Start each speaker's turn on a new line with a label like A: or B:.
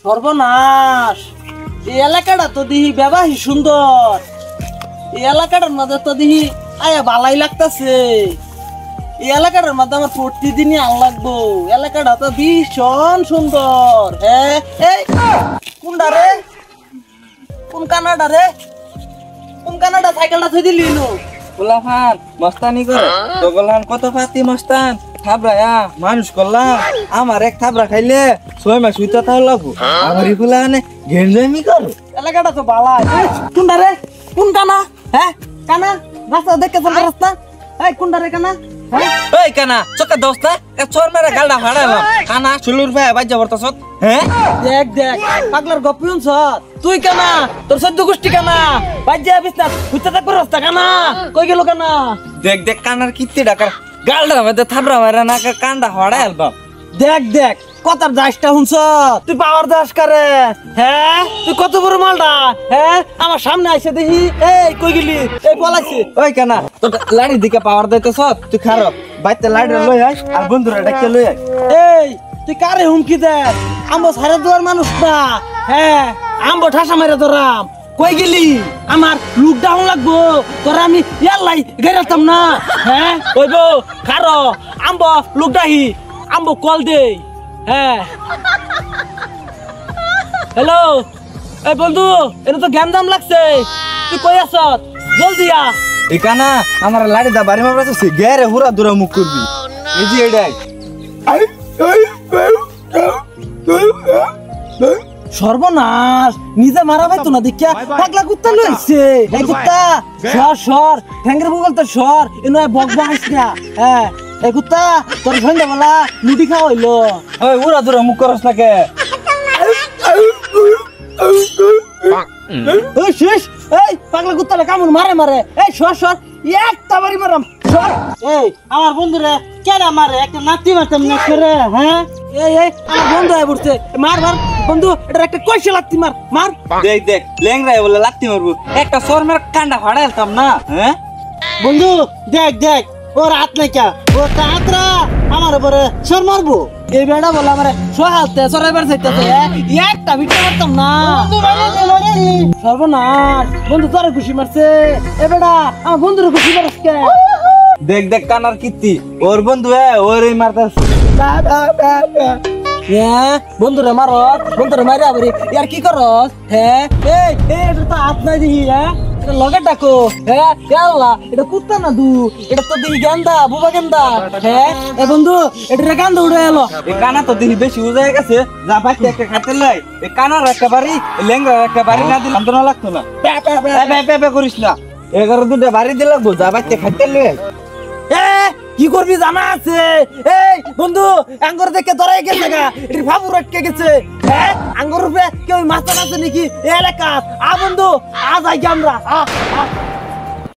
A: সর্বনাশ, এই এলাকাটা তো দিহি ব্যবহারই সুন্দর। এই এলাকাটার মধ্যে তো দিহি আয়া ভালাই লাগতেছে। এই এলাকাটার মধ্যে আমার প্রতিদিনই আন লাগবো। এলাকাটা তো ভীষণ সুন্দর। হ্যাঁ, এই কোনটা রে? কোন কানাডা রে? কোন কানাডা সাইকেলটা থই দিলি নো?
B: গোলাফান মস্তানি করে তো গোলান কত পাতি মস্তান থাবরায়া মানুষ করলাম আমার এক থাবরা খাইলে 6 মাস হইতা তাও লাগবো আমারই ফুলানে গেঞ্জামি করো।
A: এলাকাটা তো বালাই। কোনটা রে? কোন কানা? হ্যাঁ কানা, রাস্তা দেখে চল রাস্তা। এই কোনটা রে কানা?
B: ওই কানা চকা দোস্তা এ চোর মেরে গালডা ফাড়ালাম কানা সুলুর ভাই বাজ্জা বর্তছত। হ্যাঁ
A: দেখ দেখ পাগলার গপ্পি শুনছ তুই কানা, তোর সদ্য গোষ্ঠী কানা বাজ্যা বিস্তা হুইতে থাকবো রাস্তা কানা কই গেল কানা?
B: দেখ দেখ কানার কিত্তি ডাকার গালডা মধ্যে থাবরা মারা না কান্ডা ফাড়া অ্যালবাম।
A: দেখ দেখ কথার দাসটা শুনছ তুই পাওয়ার দাস করে। হ্যাঁ তুই কত বড় মালটা। হ্যাঁ আমার সামনে আইসে দেখি। এই কই গেলি? এই পলাইছে।
B: ওই কানা তোর লাড়ি দিকে পাওয়ার দিতেছ তুই খারাপ বাইতে লাড়ি লই আস আর বন্ধুরা ডাকে লই আস।
A: এই তুই কারে হুমকি দে? আমবো সারা দুয়ার মানুষ না। হ্যাঁ আমবো ঠাসা মেরে ধরাম। কই গেলি? আমার লুক ডাউন লাগবো তোরা আমি ইয়াল্লাই গেরাতাম না। হ্যাঁ কইবো খারো আমবো লুক ডাহি আমবো কল দে। হ্যাঁ হ্যালো এই বন্ধু এটা তো জ্ঞান দাম লাগছে, তুই কই আছ? জলদি আ।
B: এই কানা আমার লাড়ি দা বাড়ি মারবা আছে গেরে হুরা দুরা মুখ করবি এই যে এডাই।
A: সর্বনাশ, নিজে মারা পাইতো না দেখিয়া পাগলা কুত্তা লইছে। এই কুত্তা সর সর ঠ্যাঙ্গের বগল তো সর এনো বক বহাইস না। হ্যাঁ এই কুত্তা তোর সন্ধ্যা বেলা লুটি খাওয়া হইলো।
B: ওই উড়া দুরা মুখ করস না কে?
A: এই শেষ, এই পাগলা কুত্তাটা কামড় মারে মারে। এই সর সর একটা বাড়ি মারাম সর। এই আমার বন্ধুরে কেন মারে? একটা নাতি মারতাম না করে। হ্যাঁ এই এই আমার বন্ধু আয় পড়ছে, মার মার বন্ধু এটা একটা কইসা লাগতি মার মার।
B: দেখ দেখ লেংরাই বলে লাত্তি মারবো একটা সর মেরে কান্ডা ফাড়াইতাম না। হ্যাঁ
A: বন্ধু দেখ দেখ ওর হাত নাইকা ও তাতরা আমার উপরে সর মারবো। এই বেড়া বলে আমার সোহালতে সরাইবার চাইতেছে। একটা ভিটে মারতাম না। সর্বনাশ, বন্ধু তোরে খুশি মারছে। এ বেড়া আমার বন্ধুর খুশি মারছ কে?
B: দেখ দেখ কানার কীর্তি ওর বন্ধু ওরই মারতাস।
A: বন্ধুরে মারস, বন্ধুরে মারি আবরি ইয়ার কি করস? হ্যাঁ এই এটা তো হাত নাই দিহি। হ্যাঁ এটা লগে ডাকো। হ্যাঁ আল্লাহ এটা কুত্তা না দু, এটা তো দিহি গান্দা বুবা গান্দা। হ্যাঁ এ বন্ধু এটা গান্দা উড়ে এলো।
B: এই কানা তো দেখি বেশি উজায় গেছে যা বাইতে একটা খাইতে লাই এই কানার একটা বাড়ি লেংরার একটা বাড়ি না দিলাম তো না লাগতো না। পে করিস না 11 বাড়ি দিলে যা বাইতে খাইতে লই।
A: কি করবি জানা আছে? এই বন্ধু আঙ্গুর দেখে ধরাই গেছে গা, এটি ভাবু রটকে গেছে। হ্যাঁ আঙ্গুর রূপে কেউ মাছ আছে নাকি এলাকা? বন্ধু আজ আই আমরা